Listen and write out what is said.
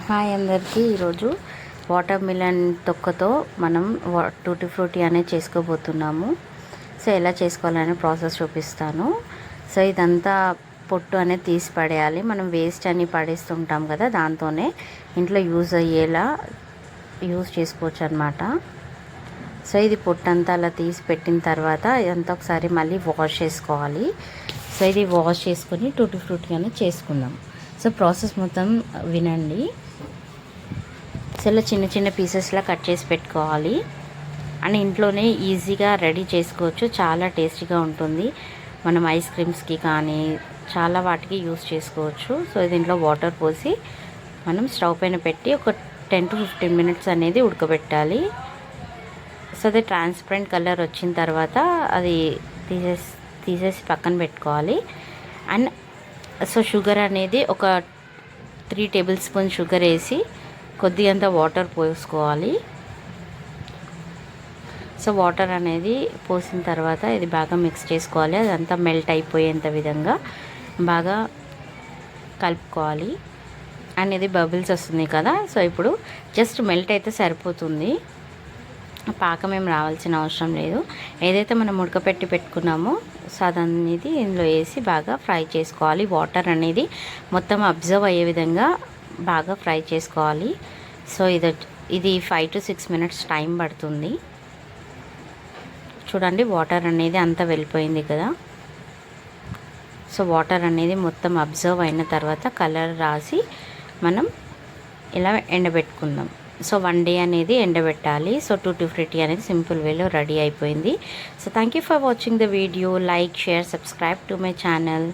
Hi అందరికీ. ఈరోజు water melon తొక్కతో మనం టూటీ ఫ్రూటీ అనేది చేసుకోబోతున్నాము. సో ఎలా చేసుకోవాలనే ప్రాసెస్ చూపిస్తాను. సో ఇదంతా పొట్టు అనేది తీసి పడేయాలి. మనం వేస్ట్ అని పడేస్తుంటాం కదా, దాంతోనే ఇంట్లో యూజ్ అయ్యేలా యూజ్ చేసుకోవచ్చు అనమాట. సో ఇది పొట్టు అంతా అలా తీసి పెట్టిన తర్వాత ఇదంతా ఒకసారి మళ్ళీ వాష్ చేసుకోవాలి. సో ఇది వాష్ చేసుకొని టూటీ ఫ్రూటీ అనేది చేసుకుందాం. సో ప్రాసెస్ మొత్తం వినండి. సో ఇలా చిన్న చిన్న పీసెస్లా కట్ చేసి పెట్టుకోవాలి. అండ్ ఇంట్లోనే ఈజీగా రెడీ చేసుకోవచ్చు. చాలా టేస్టీగా ఉంటుంది. మనం ఐస్ క్రీమ్స్కి కానీ చాలా వాటికి యూస్ చేసుకోవచ్చు. సో దీంట్లో వాటర్ పోసి మనం స్టవ్ పైన పెట్టి ఒక 10 to 15 minutes అనేది ఉడకబెట్టాలి. సో అది ట్రాన్స్పరెంట్ కలర్ వచ్చిన తర్వాత అది తీసేసి పక్కన పెట్టుకోవాలి. అండ్ సో షుగర్ అనేది ఒక 3 tablespoons షుగర్ వేసి కొద్దిగంత వాటర్ పోసుకోవాలి. సో వాటర్ అనేది పోసిన తర్వాత ఇది బాగా మిక్స్ చేసుకోవాలి. అదంతా మెల్ట్ అయిపోయేంత విధంగా బాగా కలుపుకోవాలి. అండ్ ఇది బబుల్స్ వస్తుంది కదా, సో ఇప్పుడు జస్ట్ మెల్ట్ అయితే సరిపోతుంది. పాకం ఏం రావాల్సిన అవసరం లేదు. ఏదైతే మనం ఉడకపెట్టి పెట్టుకున్నామో సో అదనేది ఇందులో వేసి బాగా ఫ్రై చేసుకోవాలి. వాటర్ అనేది మొత్తం అబ్జర్వ్ అయ్యే విధంగా బాగా ఫ్రై చేసుకోవాలి. సో ఇది 5 to 6 minutes టైం పడుతుంది. చూడండి, వాటర్ అనేది అంతా వెళ్ళిపోయింది కదా. సో వాటర్ అనేది మొత్తం అబ్జర్వ్ అయిన తర్వాత కలర్ రాసి మనం ఇలా ఎండబెట్టుకుందాం. సో 1 day అనేది ఎండబెట్టాలి. సో టూటీ ఫ్రూటీ అనేది సింపుల్ వేలో రెడీ అయిపోయింది. So thank you for watching the video. Like, share, subscribe to my channel.